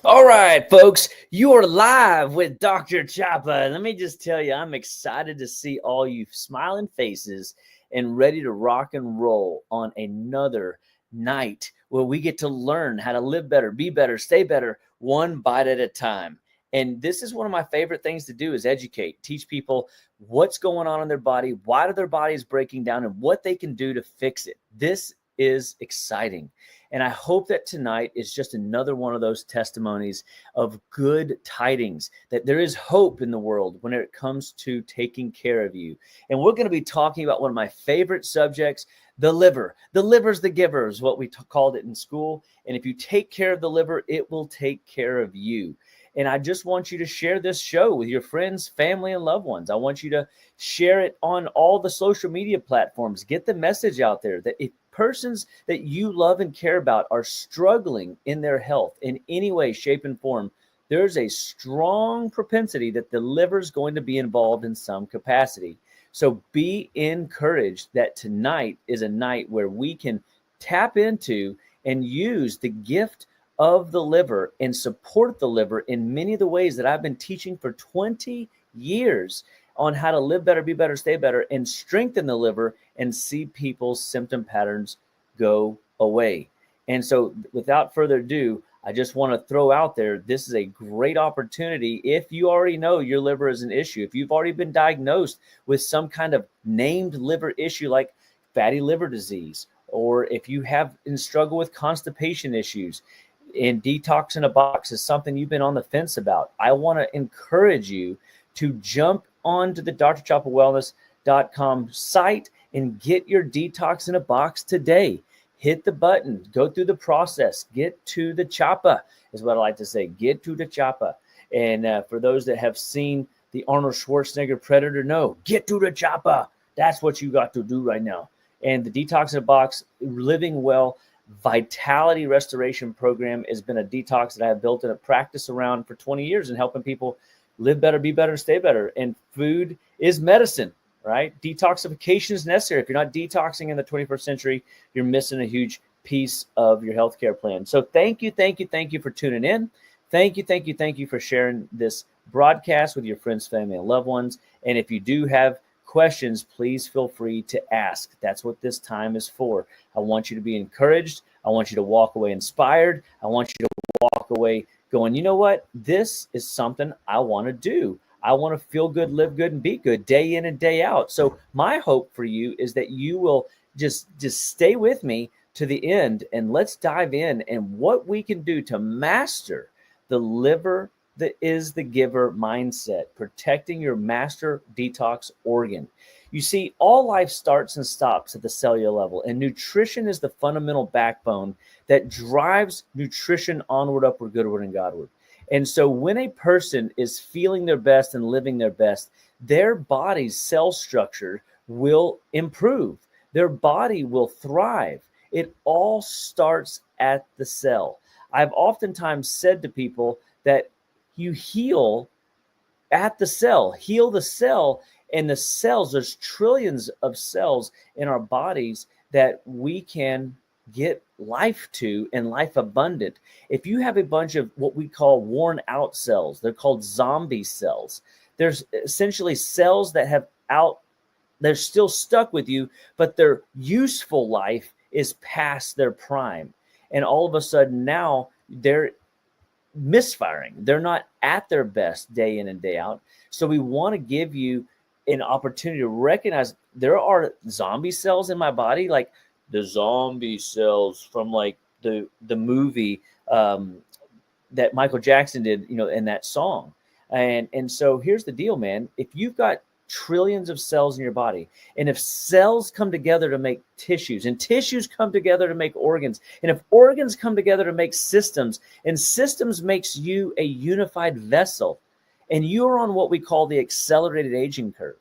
All right, folks, you are live with Dr. Chapa. Let me just tell you, I'm excited to see all you smiling faces and ready to rock and roll on another night where we get to learn how to live better, be better, stay better, one bite at a time. And this is one of my favorite things to do is educate, teach people what's going on in their body, why their body is breaking down, and what they can do to fix it. This is exciting. And I hope that tonight is just another one of those testimonies of good tidings, that there is hope in the world when it comes to taking care of you. And we're going to be talking about one of my favorite subjects, the liver. The liver's the giver is what we called it in school. And if you take care of the liver, it will take care of you. And I just want you to share this show with your friends, family, and loved ones. I want you to share it on all the social media platforms. Get the message out there that if persons that you love and care about are struggling in their health in any way, shape, and form, there's a strong propensity that the liver is going to be involved in some capacity. So be encouraged that tonight is a night where we can tap into and use the gift of the liver and support the liver in many of the ways that I've been teaching for 20 years on how to live better, be better, stay better, and strengthen the liver and see people's symptom patterns go away. And so without further ado, I just want to throw out there, this is a great opportunity. If you already know your liver is an issue, if you've already been diagnosed with some kind of named liver issue like fatty liver disease, or if you have and struggle with constipation issues, and Detox in a Box is something you've been on the fence about, I want to encourage you to jump onto the drchapawellness.com site and get your Detox in a Box today. Hit the button, go through the process, get to the Chapa is what I like to say, get to the Chapa. And for those that have seen the Arnold Schwarzenegger Predator, no, get to the Chapa. That's what you got to do right now. And the Detox in a Box, Living Well, Vitality Restoration Program has been a detox that I have built in a practice around for 20 years and helping people live better, be better, stay better. And food is medicine, right? Detoxification is necessary. If you're not detoxing in the 21st century, you're missing a huge piece of your healthcare plan. So thank you for tuning in. Thank you for sharing this broadcast with your friends, family, and loved ones. And if you do have questions, please feel free to ask. That's what this time is for. I want you to be encouraged. I want you to walk away inspired. I want you to walk away going, you know what? This is something I want to do. I want to feel good, live good, and be good day in and day out. So my hope for you is that you will just stay with me to the end, and let's dive in and what we can do to master the liver that is the giver mindset, protecting your master detox organ. You see, all life starts and stops at the cellular level, and nutrition is the fundamental backbone that drives nutrition onward, upward, goodward, and Godward. And so when a person is feeling their best and living their best, their body's cell structure will improve. Their body will thrive. It all starts at the cell. I've oftentimes said to people that you heal at the cell, heal the cell, and the cells, there's trillions of cells in our bodies that we can get life to and life abundant. If you have a bunch of what we call worn out cells, they're called zombie cells. There's essentially cells that they're still stuck with you, but their useful life is past their prime. And all of a sudden now they're misfiring. They're not at their best day in and day out. So we want to give you an opportunity to recognize there are zombie cells in my body, like the zombie cells from like the movie that Michael Jackson did, in that song. And so here's the deal, man. If you've got trillions of cells in your body, and if cells come together to make tissues, and tissues come together to make organs, and if organs come together to make systems, and systems makes you a unified vessel, and you're on what we call the accelerated aging curve,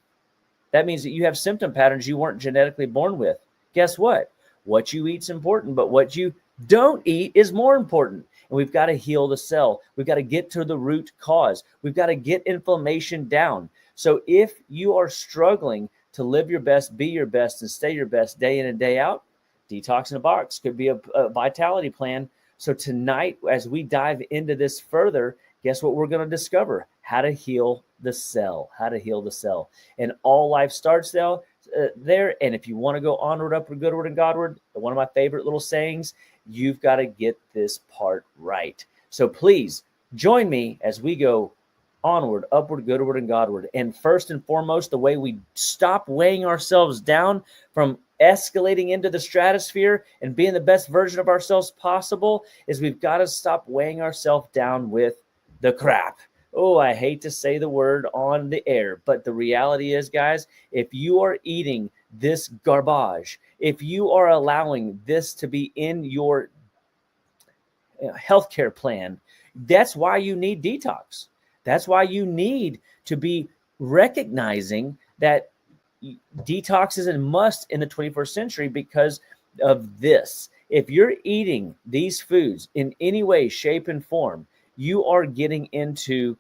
that means that you have symptom patterns you weren't genetically born with. Guess what? What you eat's important, but what you don't eat is more important. And we've got to heal the cell. We've got to get to the root cause. We've got to get inflammation down. So if you are struggling to live your best, be your best, and stay your best day in and day out, Detox in a Box could be a vitality plan So tonight, as we dive into this further, guess what we're going to discover? How to heal the cell, how to heal the cell. And all life starts there. And if you want to go onward, upward, goodward, and Godward, one of my favorite little sayings, you've got to get this part right. So please join me as we go onward, upward, goodward, and Godward. And first and foremost, the way we stop weighing ourselves down from escalating into the stratosphere and being the best version of ourselves possible is we've got to stop weighing ourselves down with the crap. Oh, I hate to say the word on the air, but the reality is, guys, if you are eating this garbage, if you are allowing this to be in your healthcare plan, that's why you need detox. That's why you need to be recognizing that detox is a must in the 21st century because of this. If you're eating these foods in any way, shape, and form, you are getting into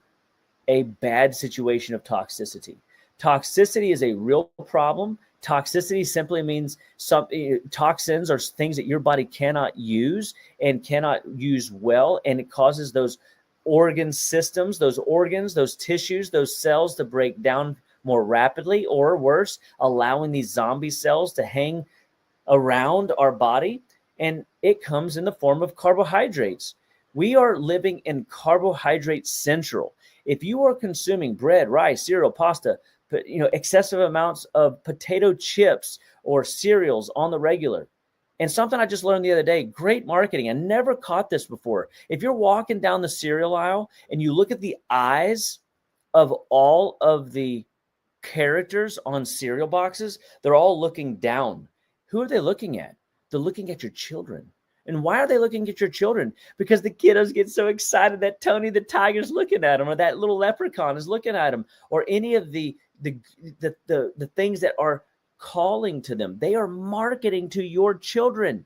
a bad situation of toxicity. Toxicity is a real problem. Toxicity simply means toxins are things that your body cannot use and cannot use well, and it causes those organ systems, those organs, those tissues, those cells to break down more rapidly, or worse, allowing these zombie cells to hang around our body. And it comes in the form of carbohydrates. We are living in carbohydrate central. If you are consuming bread, rice, cereal, pasta, excessive amounts of potato chips or cereals on the regular. And something I just learned the other day, great marketing. I never caught this before. If you're walking down the cereal aisle and you look at the eyes of all of the characters on cereal boxes, they're all looking down. Who are they looking at? They're looking at your children. And why are they looking at your children? Because the kiddos get so excited that Tony the Tiger's looking at them, or that little leprechaun is looking at them, or any of the things that are calling to them. They are marketing to your children.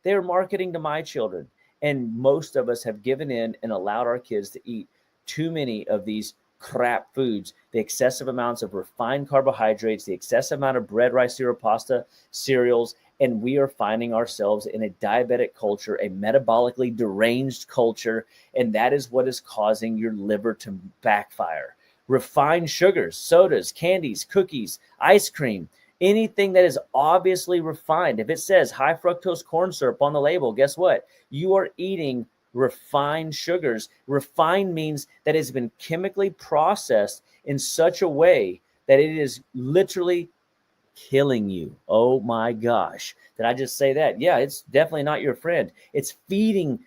They are marketing to my children. And most of us have given in and allowed our kids to eat too many of these crap foods, the excessive amounts of refined carbohydrates, the excessive amount of bread, rice, cereal, pasta, cereals, and we are finding ourselves in a diabetic culture, a metabolically deranged culture, and that is what is causing your liver to backfire. Refined sugars, sodas, candies, cookies, ice cream, anything that is obviously refined. If it says high fructose corn syrup on the label, guess what? You are eating refined sugars. Refined means that it's been chemically processed in such a way that it is literally killing you. Oh my gosh. Did I just say that? Yeah, it's definitely not your friend. It's feeding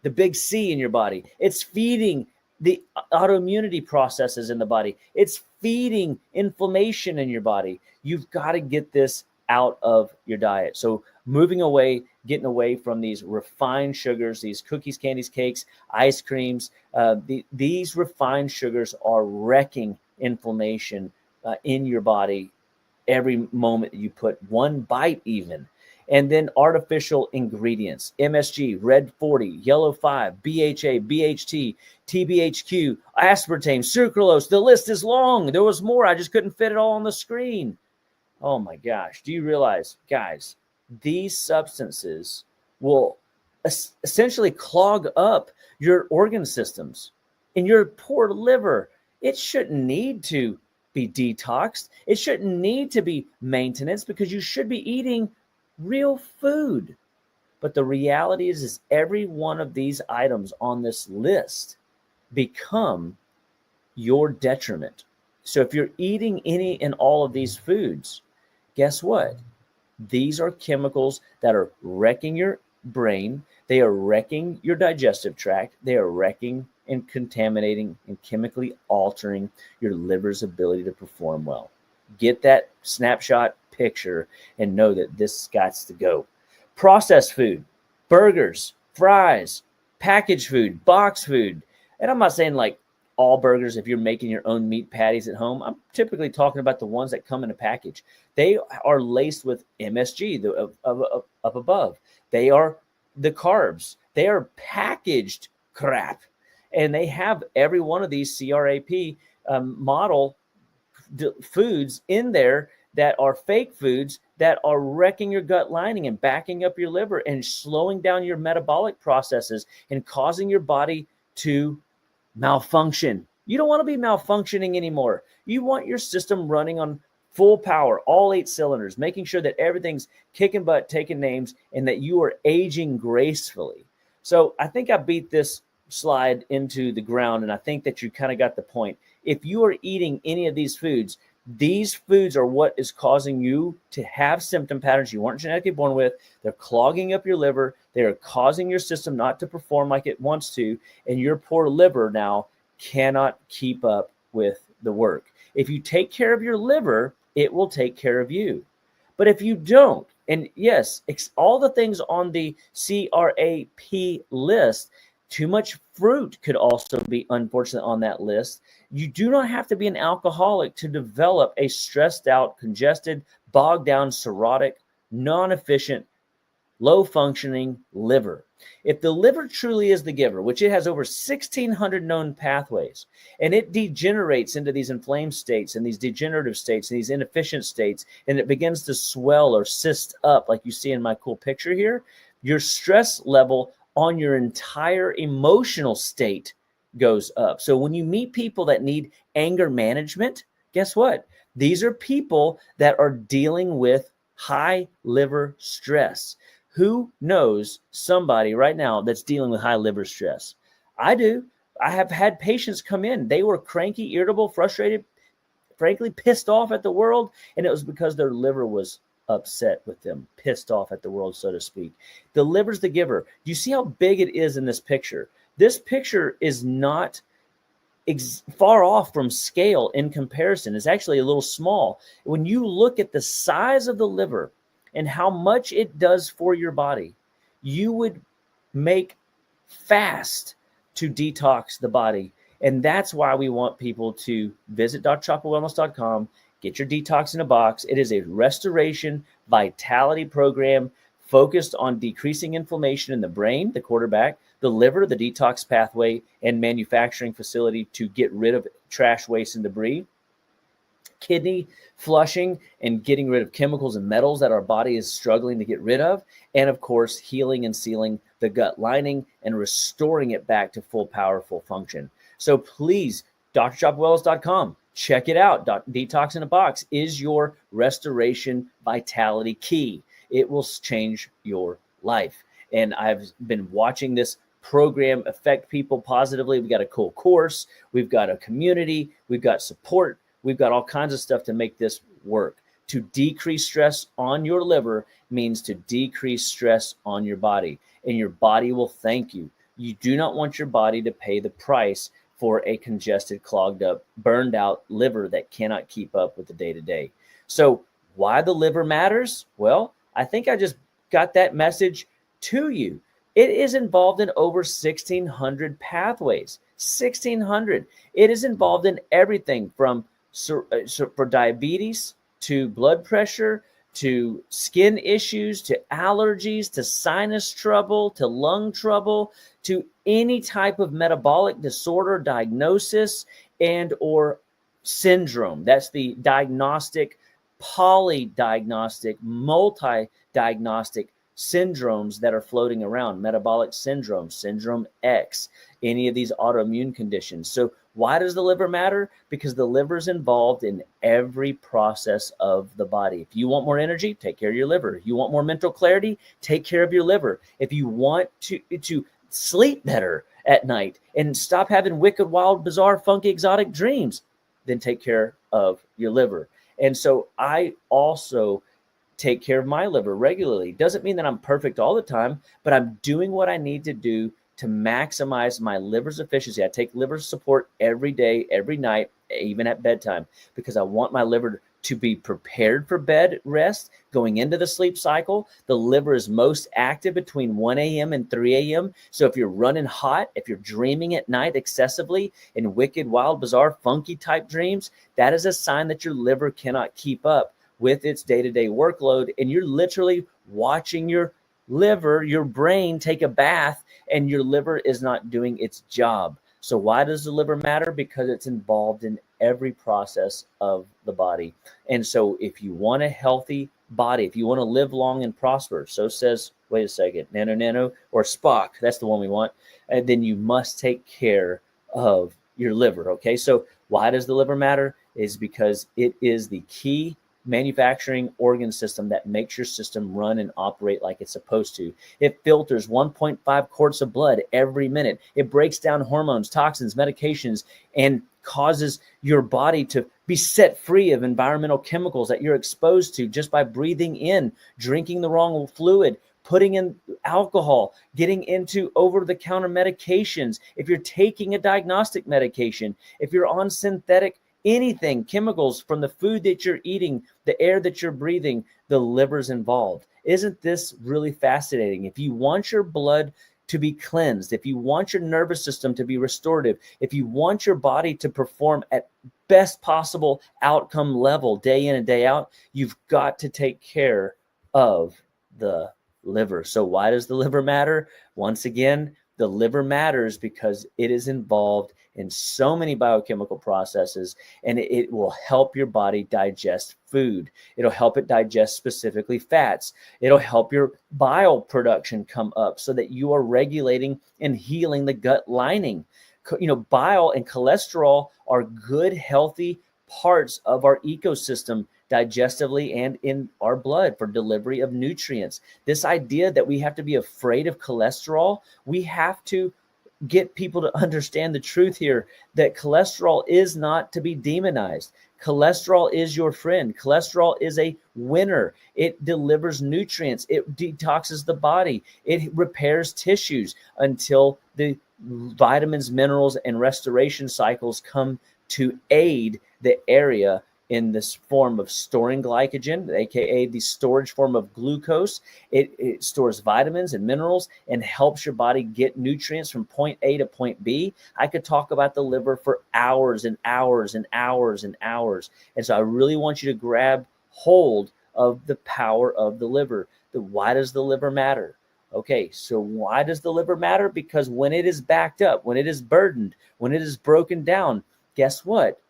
the big C in your body. It's feeding the autoimmunity processes in the body. It's feeding inflammation in your body. You've got to get this out of your diet. So moving away, getting away from these refined sugars, these cookies, candies, cakes, ice creams. These refined sugars are wrecking inflammation in your body every moment you put one bite even. And then artificial ingredients, MSG, red 40, yellow 5, BHA, BHT, TBHQ, aspartame, sucralose. The list is long. There was more. I just couldn't fit it all on the screen. Oh my gosh. Do you realize, guys, these substances will essentially clog up your organ systems. In your poor liver, it shouldn't need to be detoxed. It shouldn't need to be maintenance because you should be eating real food. But the reality is every one of these items on this list become your detriment. So if you're eating any and all of these foods, guess what? These are chemicals that are wrecking your brain. They are wrecking your digestive tract. They are wrecking and contaminating and chemically altering your liver's ability to perform well. Get that snapshot picture and know that this got to go. Processed food, burgers, fries, packaged food, box food. And I'm not saying like all burgers if you're making your own meat patties at home. I'm typically talking about the ones that come in a package. They are laced with MSG up above. They are the carbs. They are packaged crap. And they have every one of these CRAP model foods in there that are fake foods that are wrecking your gut lining and backing up your liver and slowing down your metabolic processes and causing your body to malfunction. You don't want to be malfunctioning anymore. You want your system running on full power, all 8 cylinders, making sure that everything's kicking butt, taking names, and that you are aging gracefully. So I think I beat this slide into the ground, and I think that you kind of got the point. If you are eating any of these foods are what is causing you to have symptom patterns you weren't genetically born with. They're clogging up your liver. They're causing your system not to perform like it wants to, and your poor liver now cannot keep up with the work. If you take care of your liver, it will take care of you. But if you don't, and yes, all the things on the CRAP list, too much fruit could also be, unfortunately, on that list. You do not have to be an alcoholic to develop a stressed out, congested, bogged down, cirrhotic, non-efficient, low-functioning liver. If the liver truly is the giver, which it has over 1,600 known pathways, and it degenerates into these inflamed states and these degenerative states and these inefficient states, and it begins to swell or cyst up like you see in my cool picture here, your stress level on your entire emotional state goes up. So when you meet people that need anger management, guess what? These are people that are dealing with high liver stress. Who knows somebody right now that's dealing with high liver stress? I do. I have had patients come in. They were cranky, irritable, frustrated, frankly, pissed off at the world. And it was because their liver was upset with them, pissed off at the world, so to speak. The liver's the giver. You see how big it is in this picture? This picture is not far off from scale in comparison. It's actually a little small. When you look at the size of the liver and how much it does for your body, you would make fast to detox the body. And that's why we want people to visit drchapawellness.com, get your detox in a box. It is a restoration vitality program focused on decreasing inflammation in the brain, the quarterback, the liver, the detox pathway, and manufacturing facility to get rid of trash, waste, and debris, kidney flushing and getting rid of chemicals and metals that our body is struggling to get rid of, and of course, healing and sealing the gut lining and restoring it back to full, powerful function. So please, drchapawellness.com. Check it out. Detox in a box is your restoration vitality key. It will change your life. And I've been watching this program affect people positively. We've got a cool course. We've got a community. We've got support. We've got all kinds of stuff to make this work. To decrease stress on your liver means to decrease stress on your body. And your body will thank you. You do not want your body to pay the price for a congested, clogged up, burned out liver that cannot keep up with the day-to-day. So why the liver matters? Well, I think I just got that message to you. It is involved in over 1,600 pathways. 1,600. It is involved in everything from for diabetes to blood pressure to skin issues to allergies to sinus trouble to lung trouble to any type of metabolic disorder diagnosis and or syndrome. That's the diagnostic, polydiagnostic, multi-diagnostic syndromes that are floating around. Metabolic syndrome, syndrome X, any of these autoimmune conditions. So why does the liver matter? Because the liver is involved in every process of the body. If you want more energy, take care of your liver. If you want more mental clarity, take care of your liver. If you want to sleep better at night and stop having wicked, wild, bizarre, funky, exotic dreams, then take care of your liver. And so I also take care of my liver regularly. Doesn't mean that I'm perfect all the time, but I'm doing what I need to do to maximize my liver's efficiency. I take liver support every day, every night, even at bedtime, because I want my liver to be prepared for bed rest going into the sleep cycle. The liver is most active between 1 a.m. and 3 a.m. So if you're running hot, if you're dreaming at night excessively in wicked, wild, bizarre, funky type dreams, that is a sign that your liver cannot keep up with its day-to-day workload. And you're literally watching your liver, your brain take a bath, and your liver is not doing its job. So why does the liver matter? Because it's involved in every process of the body. And so if you want a healthy body, if you want to live long and prosper, so says, wait a second, Nano or Spock, that's the one we want, and then you must take care of your liver. Okay, so why does the liver matter? Is because it is the key manufacturing organ system that makes your system run and operate like it's supposed to. It filters 1.5 quarts of blood every minute. It breaks down hormones, toxins, medications, and causes your body to be set free of environmental chemicals that you're exposed to just by breathing in, drinking the wrong fluid, putting in alcohol, getting into over-the-counter medications. If you're taking a diagnostic medication, if you're on synthetic anything, chemicals from the food that you're eating, the air that you're breathing, the liver's involved. Isn't this really fascinating? If you want your blood to be cleansed, if you want your nervous system to be restorative, if you want your body to perform at best possible outcome level day in and day out, you've got to take care of the liver. So why does the liver matter? Once again, the liver matters because it is involved in so many biochemical processes, and it will help your body digest food. It'll help it digest specifically fats. It'll help your bile production come up so that you are regulating and healing the gut lining. Bile and cholesterol are good, healthy parts of our ecosystem digestively and in our blood for delivery of nutrients. This idea that we have to be afraid of cholesterol, we have to get people to understand the truth here, that cholesterol is not to be demonized. Cholesterol is your friend. Cholesterol is a winner. It delivers nutrients. It detoxes the body. It repairs tissues until the vitamins, minerals, and restoration cycles come to aid the area in this form of storing glycogen, aka the storage form of glucose. It stores vitamins and minerals and helps your body get nutrients from point A to point B. I could talk about the liver for hours and hours and hours and hours. And so I really want you to grab hold of the power of the liver. Why does the liver matter? Okay, so why does the liver matter? Because when it is backed up, when it is burdened, when it is broken down, guess what?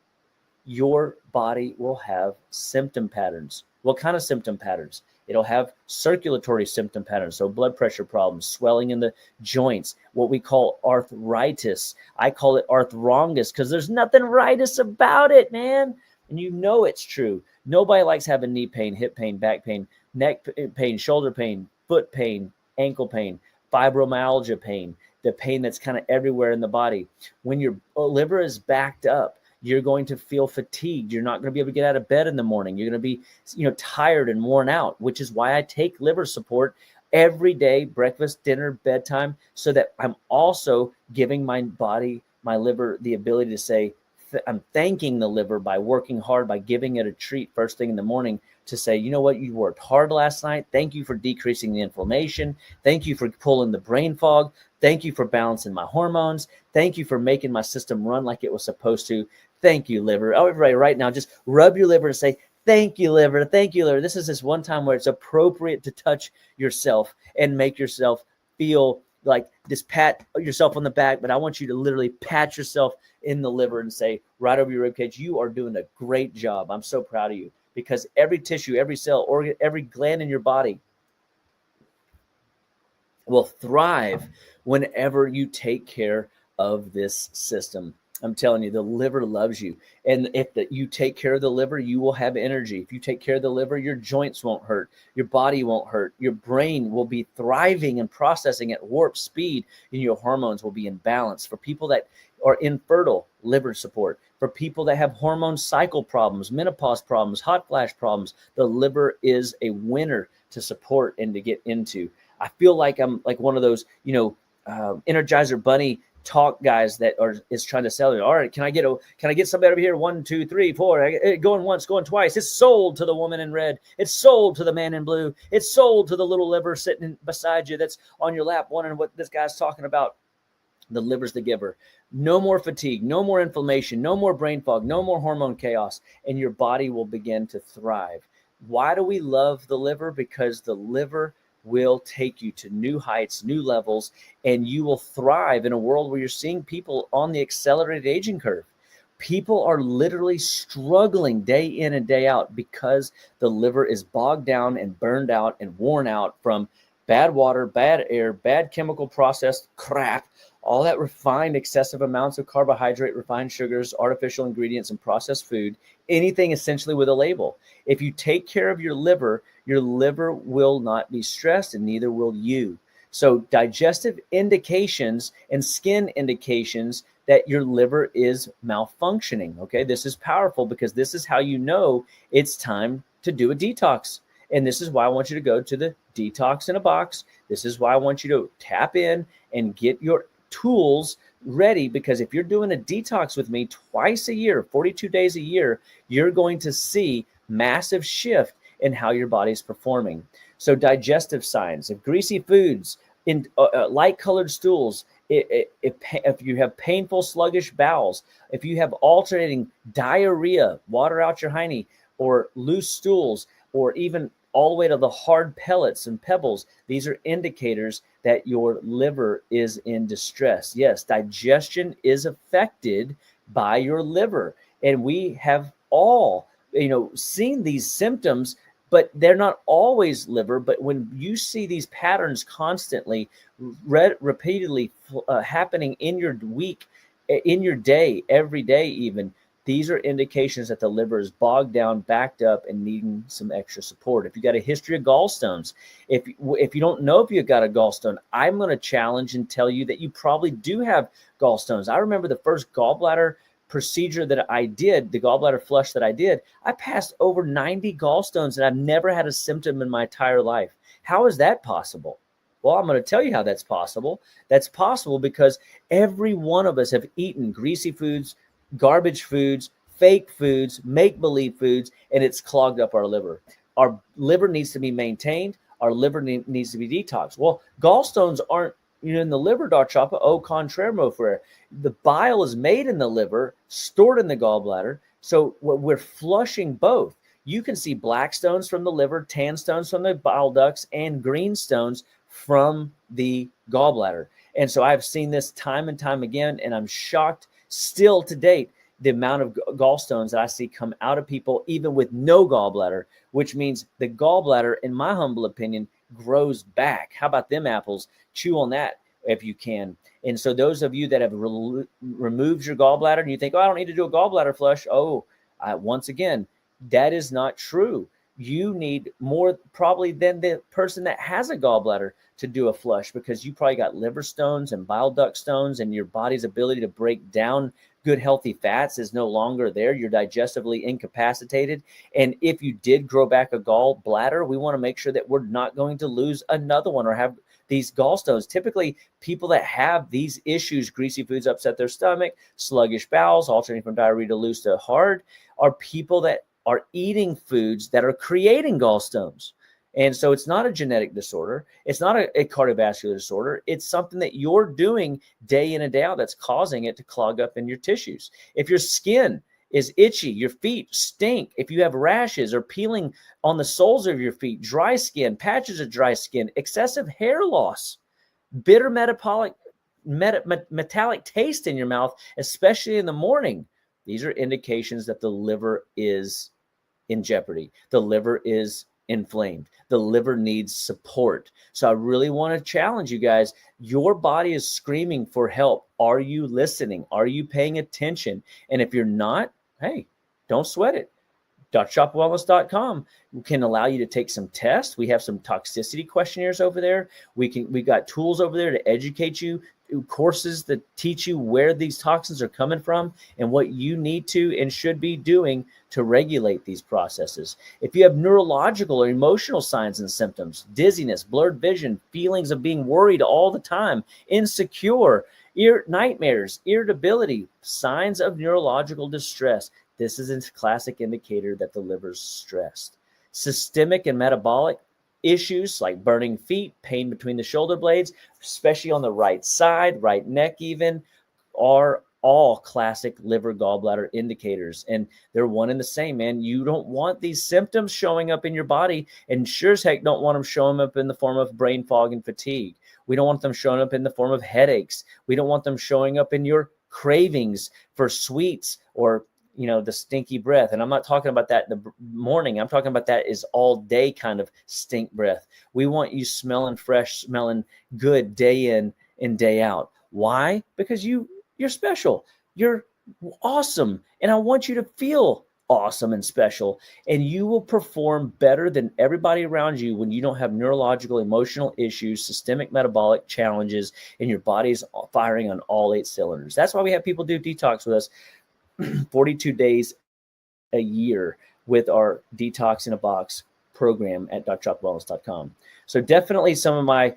Your body will have symptom patterns. What kind of symptom patterns? It'll have circulatory symptom patterns, so blood pressure problems, swelling in the joints, what we call arthritis. I call it arthrongus because there's nothing rightus about it, man. And you know it's true. Nobody likes having knee pain, hip pain, back pain, neck pain, shoulder pain, foot pain, ankle pain, fibromyalgia pain, the pain that's kind of everywhere in the body. When your liver is backed up, you're going to feel fatigued. You're not going to be able to get out of bed in the morning. You're going to be, tired and worn out, which is why I take liver support every day, breakfast, dinner, bedtime, so that I'm also giving my body, my liver, the ability to say, I'm thanking the liver by working hard, by giving it a treat first thing in the morning to say, you know what, you worked hard last night. Thank you for decreasing the inflammation. Thank you for pulling the brain fog. Thank you for balancing my hormones. Thank you for making my system run like it was supposed to. Thank you, liver. Oh, everybody right now, just rub your liver and say, thank you, liver. Thank you, liver. This is this one time where it's appropriate to touch yourself and make yourself feel like just pat yourself on the back. But I want you to literally pat yourself in the liver and say, right over your ribcage, you are doing a great job. I'm so proud of you, because every tissue, every cell, organ, every gland in your body will thrive whenever you take care of this system. I'm telling you, the liver loves you. And if you take care of the liver, you will have energy. If you take care of the liver, your joints won't hurt. Your body won't hurt. Your brain will be thriving and processing at warp speed, and your hormones will be in balance. For people that are infertile, liver support. For people that have hormone cycle problems, menopause problems, hot flash problems, the liver is a winner to support and to get into. I feel like I'm like one of those, Energizer Bunny talk guys that is trying to sell it. All right, can I get somebody over here? 1, 2, 3, 4. Going once, going twice. It's sold to the woman in red. It's sold to the man in blue. It's sold to the little liver sitting beside you that's on your lap, wondering what this guy's talking about. The liver's the giver. No more fatigue, no more inflammation, no more brain fog, no more hormone chaos, and your body will begin to thrive. Why do we love the liver? Because the liver will take you to new heights, new levels, and you will thrive in a world where you're seeing people on the accelerated aging curve. People are literally struggling day in and day out because the liver is bogged down and burned out and worn out from bad water, bad air, bad chemical processed crap, all that refined excessive amounts of carbohydrate, refined sugars, artificial ingredients, and processed food, anything essentially with a label. If you take care of your liver will not be stressed, and neither will you. So digestive indications and skin indications that your liver is malfunctioning. Okay, this is powerful because this is how you know it's time to do a detox. And this is why I want you to go to the Detox in a Box. This is why I want you to tap in and get your tools ready, because if you're doing a detox with me twice a year, 42 days a year, you're going to see massive shift in how your body's performing. So digestive signs of greasy foods, in light colored stools, if you have painful, sluggish bowels, if you have alternating diarrhea, water out your hiney, or loose stools, or even all the way to the hard pellets and pebbles, these are indicators that your liver is in distress. Yes, digestion is affected by your liver. And we have all, seen these symptoms, but they're not always liver. But when you see these patterns constantly, repeatedly happening in your week, in your day, every day even, these are indications that the liver is bogged down, backed up, and needing some extra support. If you got a history of gallstones, if you don't know if you got a gallstone, I'm going to challenge and tell you that you probably do have gallstones. I remember the first gallbladder procedure that I did, the gallbladder flush that I did, I passed over 90 gallstones, and I've never had a symptom in my entire life. How is that possible? Well, I'm going to tell you how that's possible. That's possible because every one of us have eaten greasy foods, garbage foods, fake foods, make-believe foods, and it's clogged up our liver. Our liver needs to be maintained. Our liver needs to be detoxed. Well, gallstones aren't in the liver, Dr. Chapa. Au contraire, mon frere. The bile is made in the liver, stored in the gallbladder. So we're flushing both. You can see black stones from the liver, tan stones from the bile ducts, and green stones from the gallbladder. And so I've seen this time and time again, and I'm shocked still to date the amount of gallstones that I see come out of people even with no gallbladder, which means the gallbladder, in my humble opinion, grows back. How about them apples? Chew on that if you can. And so those of you that have removed your gallbladder and you think, oh, I don't need to do a gallbladder flush. Once again, that is not true. You need more probably than the person that has a gallbladder to do a flush, because you probably got liver stones and bile duct stones, and your body's ability to break down good healthy fats is no longer there. You're digestively incapacitated. And if you did grow back a gallbladder, we want to make sure that we're not going to lose another one or have these gallstones. Typically, people that have these issues, greasy foods upset their stomach, sluggish bowels, alternating from diarrhea to loose to hard, are people that are eating foods that are creating gallstones. And so it's not a genetic disorder. It's not a cardiovascular disorder. It's something that you're doing day in and day out that's causing it to clog up in your tissues. If your skin is itchy, your feet stink, if you have rashes or peeling on the soles of your feet, dry skin, patches of dry skin, excessive hair loss, bitter metallic taste in your mouth, especially in the morning, these are indications that the liver is in jeopardy. The liver is inflamed. The liver needs support. So I really want to challenge you guys. Your body is screaming for help. Are you listening? Are you paying attention? And if you're not, hey, don't sweat it. DrChopWellness.com can allow you to take some tests. We have some toxicity questionnaires over there. We've got tools over there to educate you, courses that teach you where these toxins are coming from and what you need to and should be doing to regulate these processes. If you have neurological or emotional signs and symptoms, dizziness, blurred vision, feelings of being worried all the time, insecure, nightmares, irritability, signs of neurological distress, this is a classic indicator that the liver's stressed. Systemic and metabolic issues like burning feet, pain between the shoulder blades, especially on the right side, right neck even, are all classic liver gallbladder indicators. And they're one and the same, man. You don't want these symptoms showing up in your body, and sure as heck don't want them showing up in the form of brain fog and fatigue. We don't want them showing up in the form of headaches. We don't want them showing up in your cravings for sweets or, the stinky breath. And I'm not talking about that in the morning. I'm talking about that is all day kind of stink breath. We want you smelling fresh, smelling good day in and day out. Why? Because you're special. You're awesome. And I want you to feel awesome and special. And you will perform better than everybody around you when you don't have neurological, emotional issues, systemic metabolic challenges, and your body's firing on all 8 cylinders. That's why we have people do detox with us 42 days a year with our Detox in a Box program at drchopwellness.com. So definitely some of my,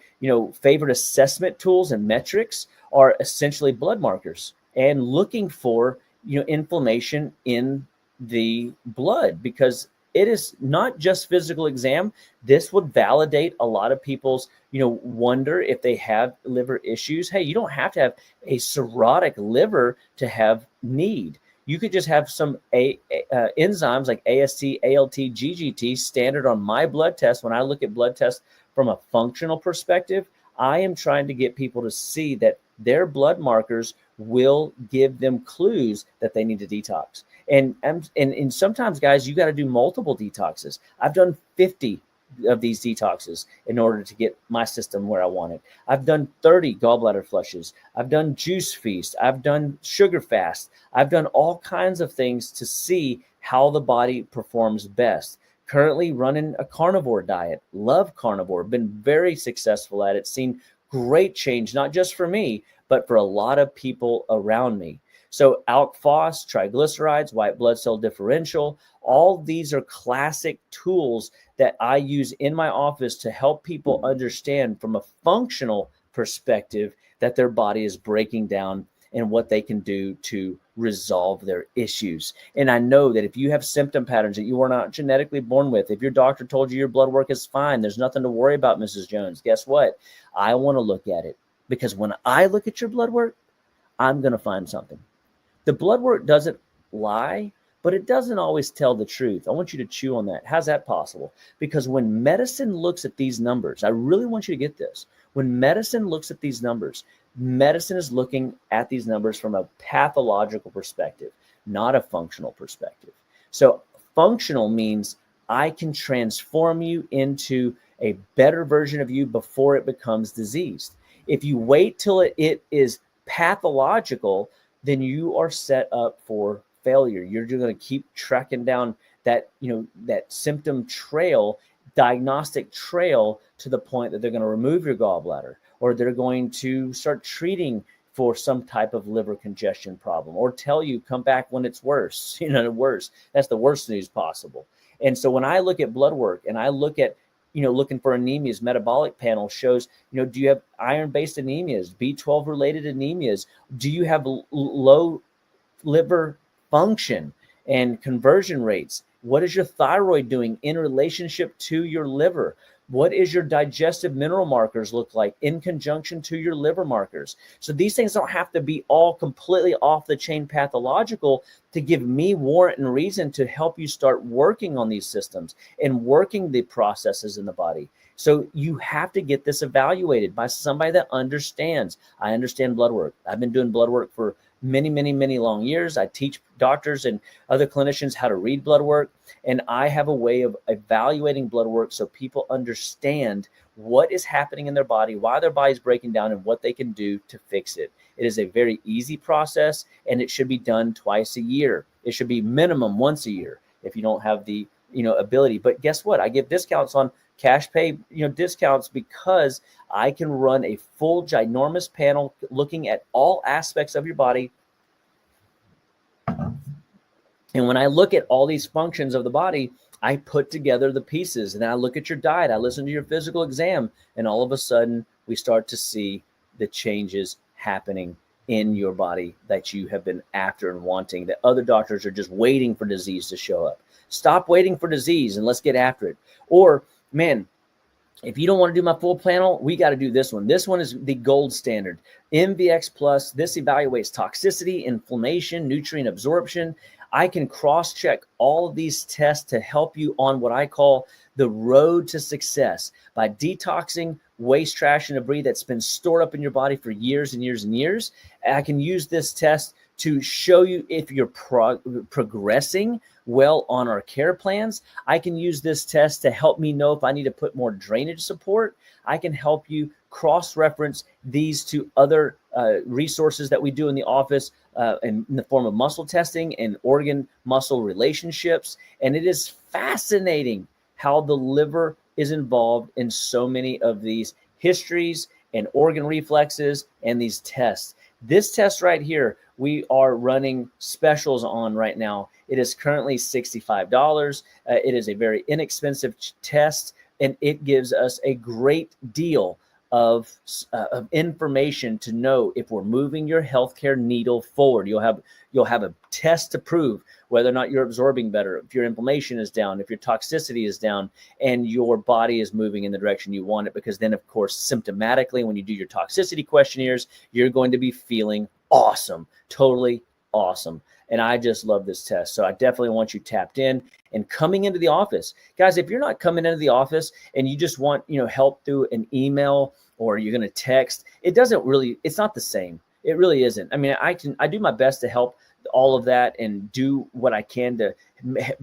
favorite assessment tools and metrics are essentially blood markers and looking for, inflammation in the blood, because it is not just physical exam. This would validate a lot of people's, wonder if they have liver issues. Hey, you don't have to have a cirrhotic liver to have need. You could just have some enzymes like AST, ALT, GGT standard on my blood test. When I look at blood tests from a functional perspective, I am trying to get people to see that their blood markers will give them clues that they need to detox. And sometimes, guys, you got to do multiple detoxes. I've done 50 of these detoxes in order to get my system where I want it. I've done 30 gallbladder flushes. I've done juice feast. I've done sugar fast. I've done all kinds of things to see how the body performs best. Currently running a carnivore diet. Love carnivore. Been very successful at it. Seen great change, not just for me, but for a lot of people around me. So ALK Phos, triglycerides, white blood cell differential, all these are classic tools that I use in my office to help people understand from a functional perspective that their body is breaking down and what they can do to resolve their issues. And I know that if you have symptom patterns that you are not genetically born with, if your doctor told you your blood work is fine, there's nothing to worry about, Mrs. Jones, guess what? I want to look at it, because when I look at your blood work, I'm going to find something. The blood work doesn't lie, but it doesn't always tell the truth. I want you to chew on that. How's that possible? Because when medicine looks at these numbers, I really want you to get this. When medicine looks at these numbers, medicine is looking at these numbers from a pathological perspective, not a functional perspective. So functional means I can transform you into a better version of you before it becomes diseased. If you wait till it is pathological, then you are set up for failure. You're just going to keep tracking down that, that symptom trail, diagnostic trail, to the point that they're going to remove your gallbladder, or they're going to start treating for some type of liver congestion problem, or tell you come back when it's worse, worse. That's the worst news possible. And so when I look at blood work and I look at, looking for anemias, metabolic panel shows, do you have iron-based anemias, B12 related anemias? Do you have low liver function and conversion rates? What is your thyroid doing in relationship to your liver? What is your digestive mineral markers look like in conjunction to your liver markers? So these things don't have to be all completely off the chain pathological to give me warrant and reason to help you start working on these systems and working the processes in the body. So you have to get this evaluated by somebody that understands. I understand blood work. I've been doing blood work for many, many, many long years. I teach doctors and other clinicians how to read blood work. And I have a way of evaluating blood work so people understand what is happening in their body, why their body's breaking down, and what they can do to fix it. It is a very easy process, and it should be done twice a year. It should be minimum once a year if you don't have the ability. But guess what? I give discounts on cash pay, discounts, because I can run a full ginormous panel looking at all aspects of your body. And when I look at all these functions of the body, I put together the pieces, and then I look at your diet. I listen to your physical exam, and all of a sudden we start to see the changes happening in your body that you have been after and wanting, that other doctors are just waiting for disease to show up. Stop waiting for disease and let's get after it. Or, man, if you don't want to do my full panel, we got to do this one. This one is the gold standard. MVX Plus. This evaluates toxicity, inflammation, nutrient absorption. I can cross-check all of these tests to help you on what I call the road to success by detoxing, waste, trash, and debris that's been stored up in your body for years and years and years. And I can use this test to show you if you're progressing well on our care plans. I can use this test to help me know if I need to put more drainage support. I can help you cross-reference these to other resources that we do in the office in the form of muscle testing and organ-muscle relationships. And it is fascinating how the liver is involved in so many of these histories and organ reflexes and these tests. This test right here, we are running specials on right now. It is currently $65. It is a very inexpensive test, and it gives us a great deal of information to know if we're moving your healthcare needle forward. You'll have a test to prove whether or not you're absorbing better, if your inflammation is down, if your toxicity is down, and your body is moving in the direction you want it. Because then, of course, symptomatically, when you do your toxicity questionnaires, you're going to be feeling awesome, totally awesome. And I just love this test. So I definitely want you tapped in and coming into the office. Guys, if you're not coming into the office and you just want, help through an email or you're going to text, it's not the same. It really isn't. I mean, I do my best to help all of that and do what I can to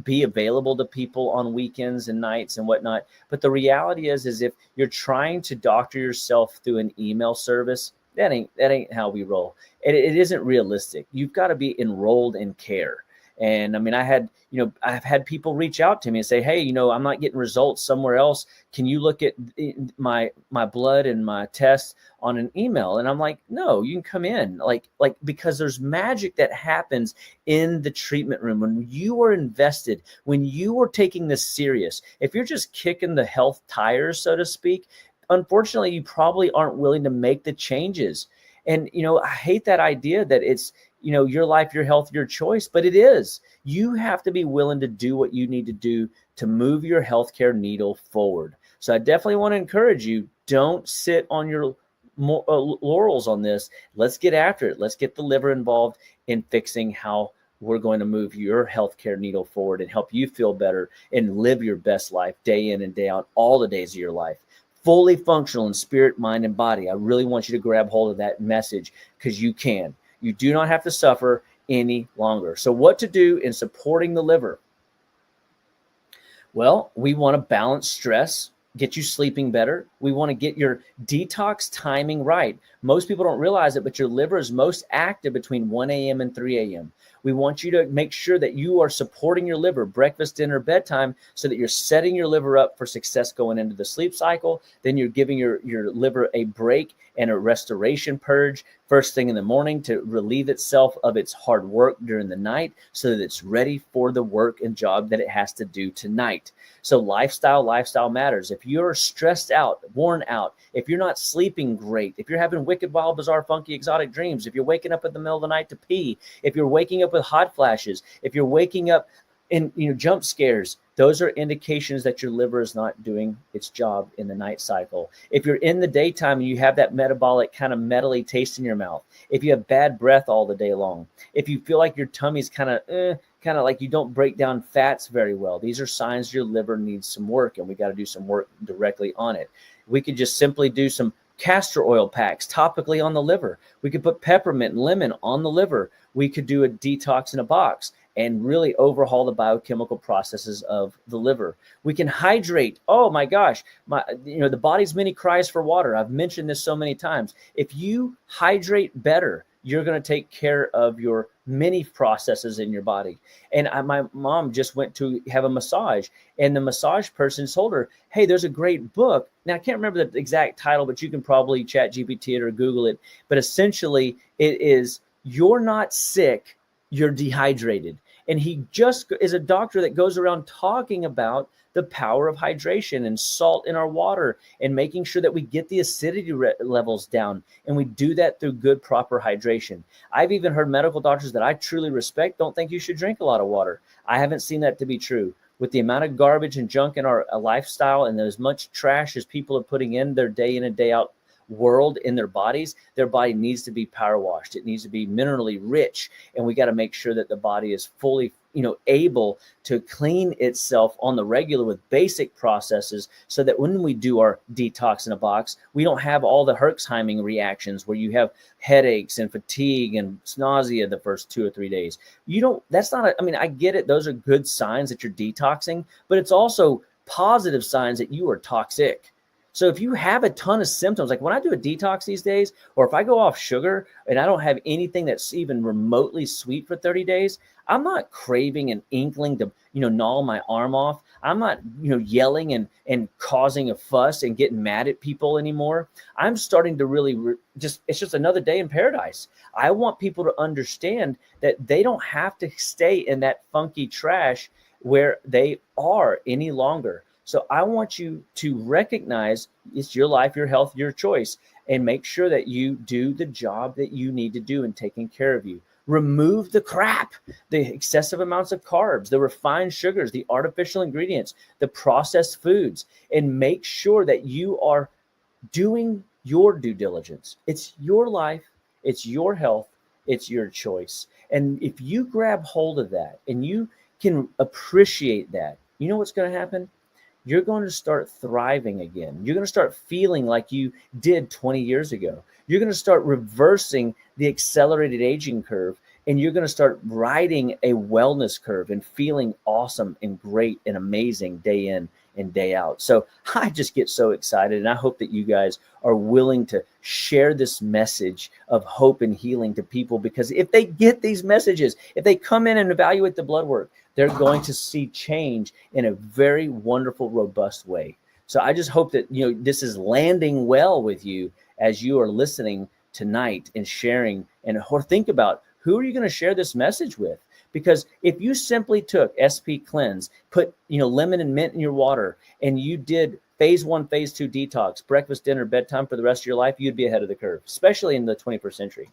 be available to people on weekends and nights and whatnot. But the reality is if you're trying to doctor yourself through an email service, that ain't how we roll. It isn't realistic. You've got to be enrolled in care. And I mean, I've had people reach out to me and say, hey, I'm not getting results somewhere else. Can you look at my blood and my tests on an email? And I'm like, no, you can come in, because there's magic that happens in the treatment room when you are invested, when you are taking this serious. If you're just kicking the health tires, so to speak, unfortunately, you probably aren't willing to make the changes. And, I hate that idea that it's, your life, your health, your choice, but it is. You have to be willing to do what you need to do to move your healthcare needle forward. So I definitely want to encourage you, don't sit on your laurels on this. Let's get after it. Let's get the liver involved in fixing how we're going to move your healthcare needle forward and help you feel better and live your best life day in and day out, all the days of your life. Fully functional in spirit, mind, and body. I really want you to grab hold of that message because you can. You do not have to suffer any longer. So what to do in supporting the liver? Well, we want to balance stress, get you sleeping better. We want to get your detox timing right. Most people don't realize it, but your liver is most active between 1 a.m. and 3 a.m. We want you to make sure that you are supporting your liver, breakfast, dinner, bedtime, so that you're setting your liver up for success going into the sleep cycle. Then you're giving your liver a break and a restoration purge first thing in the morning to relieve itself of its hard work during the night so that it's ready for the work and job that it has to do tonight. So lifestyle matters. If you're stressed out, worn out, if you're not sleeping great, if you're having wicked, wild, bizarre, funky, exotic dreams, if you're waking up in the middle of the night to pee, if you're waking up with hot flashes, if you're waking up in jump scares, those are indications that your liver is not doing its job in the night cycle. If you're in the daytime and you have that metabolic kind of metally taste in your mouth, if you have bad breath all the day long, if you feel like your tummy's kind of like you don't break down fats very well, these are signs your liver needs some work, and we got to do some work directly on it. We could just simply do some castor oil packs topically on the liver. We could put peppermint and lemon on the liver. We could do a detox in a box and really overhaul the biochemical processes of the liver. We can hydrate. Oh my gosh, the body's many cries for water. I've mentioned this so many times. If you hydrate better, you're going to take care of your many processes in your body. And my mom just went to have a massage, and the massage person told her, hey, there's a great book. Now, I can't remember the exact title, but you can probably chat GPT it or Google it. But essentially, it is, you're not sick, you're dehydrated. And he just is a doctor that goes around talking about the power of hydration and salt in our water and making sure that we get the acidity levels down. And we do that through good, proper hydration. I've even heard medical doctors that I truly respect don't think you should drink a lot of water. I haven't seen that to be true. With the amount of garbage and junk in our lifestyle and as much trash as people are putting in their day and day out world in their bodies, their body needs to be power washed. It needs to be minerally rich. And we got to make sure that the body is fully, able to clean itself on the regular with basic processes, so that when we do our detox in a box, we don't have all the Herxheiming reactions where you have headaches and fatigue and nausea the first 2 or 3 days. That's not, I get it. Those are good signs that you're detoxing, but it's also positive signs that you are toxic. So if you have a ton of symptoms, like when I do a detox these days, or if I go off sugar and I don't have anything that's even remotely sweet for 30 days, I'm not craving an inkling to, gnaw my arm off. I'm not, yelling and causing a fuss and getting mad at people anymore. I'm starting to really it's just another day in paradise. I want people to understand that they don't have to stay in that funky trash where they are any longer. So I want you to recognize it's your life, your health, your choice, and make sure that you do the job that you need to do in taking care of you. Remove the crap, the excessive amounts of carbs, the refined sugars, the artificial ingredients, the processed foods, and make sure that you are doing your due diligence. It's your life, it's your health, it's your choice. And if you grab hold of that and you can appreciate that, you know what's going to happen? You're going to start thriving again. You're going to start feeling like you did 20 years ago. You're going to start reversing the accelerated aging curve, and you're going to start riding a wellness curve and feeling awesome and great and amazing day in and day out. So I just get so excited, and I hope that you guys are willing to share this message of hope and healing to people, because if they get these messages, if they come in and evaluate the blood work, they're going to see change in a very wonderful, robust way. So I just hope that, this is landing well with you as you are listening tonight and sharing, or think about, who are you going to share this message with? Because if you simply took SP Cleanse, put, lemon and mint in your water, and you did phase 1, phase 2 detox, breakfast, dinner, bedtime for the rest of your life, you'd be ahead of the curve, especially in the 21st century.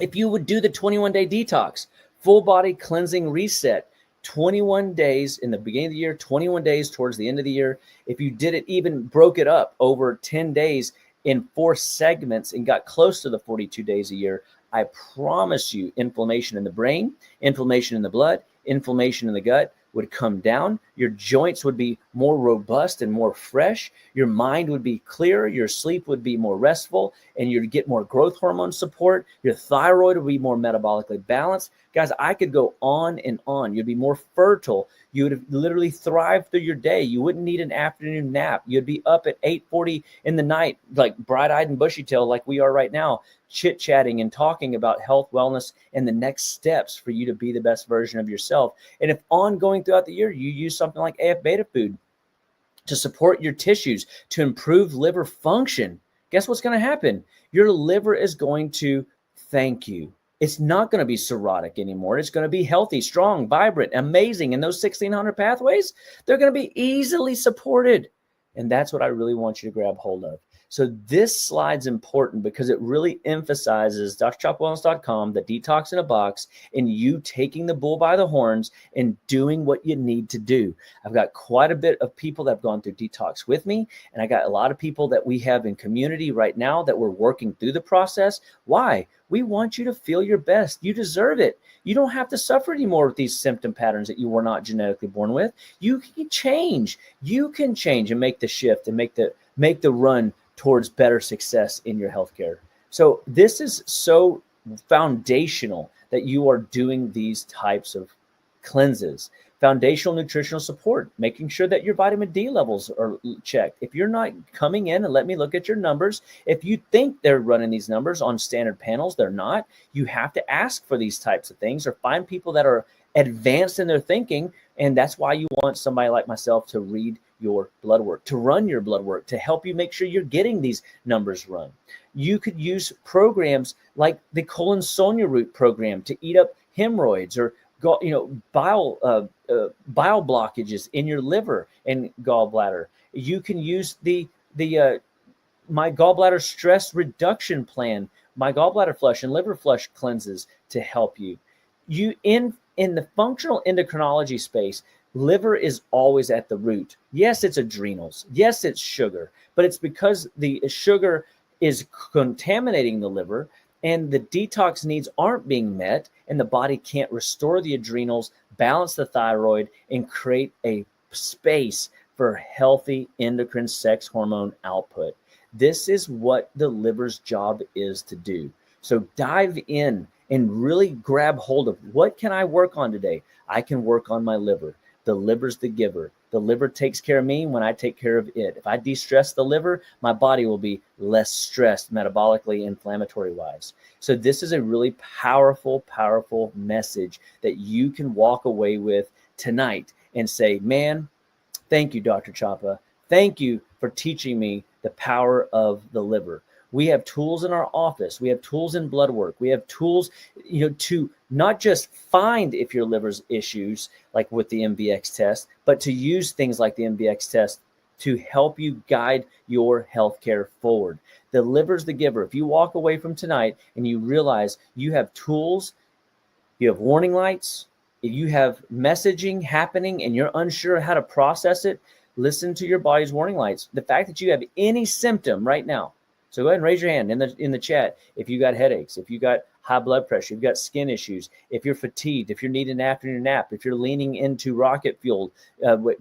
If you would do the 21-day detox, full body cleansing reset, 21 days in the beginning of the year, 21 days towards the end of the year. If you did it, even broke it up over 10 days in 4 segments and got close to the 42 days a year, I promise you inflammation in the brain, inflammation in the blood, inflammation in the gut would come down. Your joints would be more robust and more fresh. Your mind would be clearer. Your sleep would be more restful, and you'd get more growth hormone support. Your thyroid would be more metabolically balanced. Guys, I could go on and on. You'd be more fertile. You would literally thrive through your day. You wouldn't need an afternoon nap. You'd be up at 8:40 in the night, like bright-eyed and bushy-tailed like we are right now, chit-chatting and talking about health, wellness, and the next steps for you to be the best version of yourself. And if ongoing throughout the year, you use something like AF beta food to support your tissues, to improve liver function, guess what's going to happen? Your liver is going to thank you. It's not going to be cirrhotic anymore. It's going to be healthy, strong, vibrant, amazing. And those 1,600 pathways, they're going to be easily supported. And that's what I really want you to grab hold of. So this slide's important because it really emphasizes drchopwellness.com, the detox in a box, and you taking the bull by the horns and doing what you need to do. I've got quite a bit of people that have gone through detox with me, and I got a lot of people that we have in community right now that we're working through the process. Why? We want you to feel your best. You deserve it. You don't have to suffer anymore with these symptom patterns that you were not genetically born with. You can change. You can change and make the shift and make the run towards better success in your healthcare. So this is so foundational that you are doing these types of cleanses. Foundational nutritional support, making sure that your vitamin D levels are checked. If you're not coming in and let me look at your numbers, if you think they're running these numbers on standard panels, they're not. You have to ask for these types of things or find people that are advanced in their thinking. And that's why you want somebody like myself to read your blood work, to run your blood work, to help you make sure you're getting these numbers run. You could use programs like the colon sonia root program to eat up hemorrhoids or bile blockages in your liver and gallbladder. You can use the my gallbladder stress reduction plan, my gallbladder flush and liver flush cleanses to help you. You in the functional endocrinology space, Liver is always at the root. Yes, it's adrenals. Yes, it's sugar, but it's because the sugar is contaminating the liver and the detox needs aren't being met, and the body can't restore the adrenals, balance the thyroid, and create a space for healthy endocrine sex hormone output. This is what the liver's job is to do. So dive in and really grab hold of, what can I work on today? I can work on my liver. The liver's the giver. The liver takes care of me when I take care of it. If I de-stress the liver, my body will be less stressed metabolically, inflammatory wise. So this is a really powerful, powerful message that you can walk away with tonight and say, man, thank you, Dr. Chapa. Thank you for teaching me the power of the liver. We have tools in our office. We have tools in blood work. We have tools, to not just find if your liver's issues, like with the MBX test, but to use things like the MBX test to help you guide your healthcare forward. The liver's the giver. If you walk away from tonight and you realize you have tools, you have warning lights, if you have messaging happening and you're unsure how to process it, listen to your body's warning lights. The fact that you have any symptom right now, so go ahead and raise your hand in the chat if you got headaches, if you got high blood pressure, you've got skin issues, if you're fatigued, if you're needing an afternoon nap, if you're leaning into rocket fuel,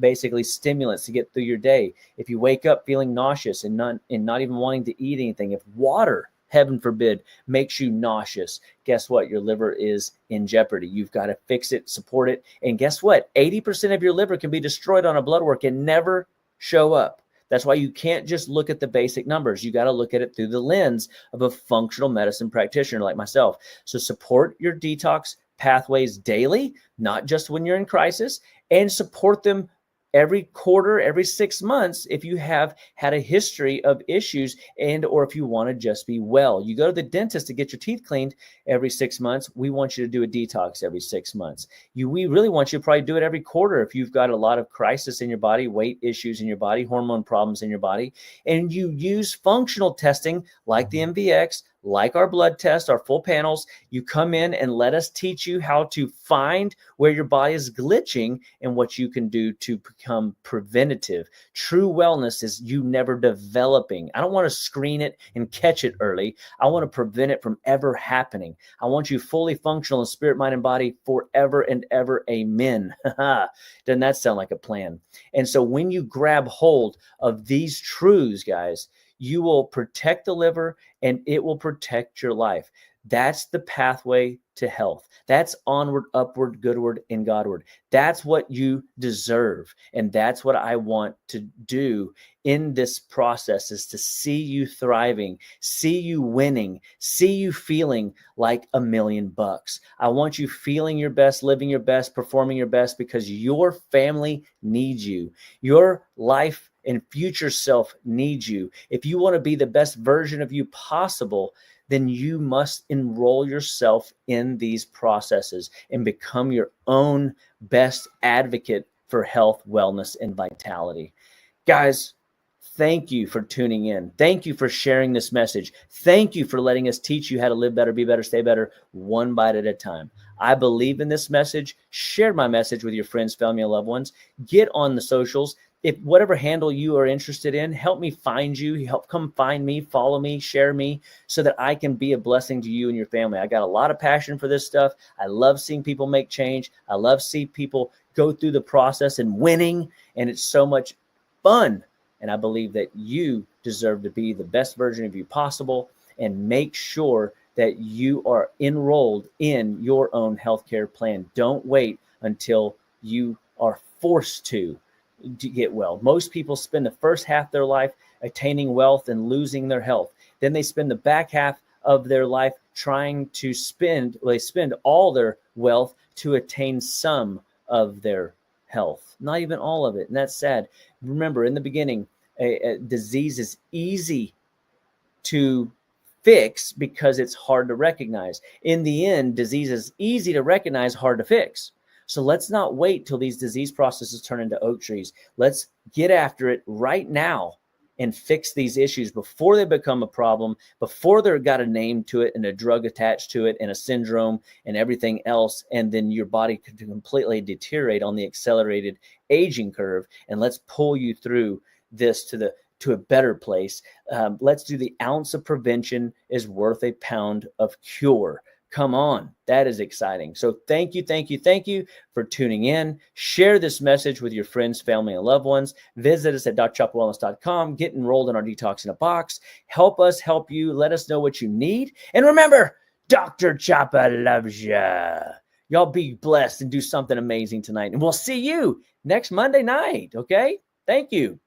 basically stimulants to get through your day, if you wake up feeling nauseous and not even wanting to eat anything, if water, heaven forbid, makes you nauseous, guess what? Your liver is in jeopardy. You've got to fix it, support it. And guess what? 80% of your liver can be destroyed on a blood work and never show up. That's why you can't just look at the basic numbers. You got to look at it through the lens of a functional medicine practitioner like myself. So support your detox pathways daily, not just when you're in crisis, and support them every quarter, every 6 months if you have had a history of issues or if you want to just be well. You go to the dentist to get your teeth cleaned every 6 months. We want you to do a detox every 6 months. We really want you to probably do it every quarter if you've got a lot of crisis in your body, weight issues in your body, hormone problems in your body, and you use functional testing like the MVX, like our blood test, our full panels. You come in and let us teach you how to find where your body is glitching and what you can do to become preventative. True wellness is you never developing. I don't want to screen it and catch it early. I want to prevent it from ever happening. I want you fully functional in spirit, mind, and body forever and ever. Amen. Doesn't that sound like a plan? And so when you grab hold of these truths, guys, you will protect the liver and it will protect your life. That's the pathway to health. That's onward, upward, goodward, and Godward. That's what you deserve. And that's what I want to do in this process, is to see you thriving, see you winning, see you feeling like $1,000,000. I want you feeling your best, living your best, performing your best, because your family needs you. Your life and future self needs you. If you want to be the best version of you possible, then you must enroll yourself in these processes and become your own best advocate for health, wellness, and vitality. Guys, thank you for tuning in. Thank you for sharing this message. Thank you for letting us teach you how to live better, be better, stay better, one bite at a time. I believe in this message. Share my message with your friends, family, and loved ones. Get on the socials. If whatever handle you are interested in, help me find you. Help come find me, follow me, share me, so that I can be a blessing to you and your family. I got a lot of passion for this stuff. I love seeing people make change. I love seeing people go through the process and winning, and it's so much fun. And I believe that you deserve to be the best version of you possible, and make sure that you are enrolled in your own healthcare plan. Don't wait until you are forced to get well. Most people spend the first half of their life attaining wealth and losing their health. Then they spend the back half of their life trying to spend all their wealth to attain some of their health, not even all of it. And that's sad. Remember, in the beginning, a disease is easy to fix because it's hard to recognize. In the end, disease is easy to recognize, hard to fix. So let's not wait till these disease processes turn into oak trees. Let's get after it right now and fix these issues before they become a problem, before they've got a name to it and a drug attached to it and a syndrome and everything else. And then your body could completely deteriorate on the accelerated aging curve. And let's pull you through this to a better place. Let's do the ounce of prevention is worth a pound of cure. Come on, that is exciting. So thank you for tuning in. Share this message with your friends, family, and loved ones. Visit us at drchapawellness.com. Get enrolled in our Detox in a Box. Help us help you. Let us know what you need. And remember, Dr. Chapa loves you. Y'all be blessed and do something amazing tonight. And we'll see you next Monday night, okay? Thank you.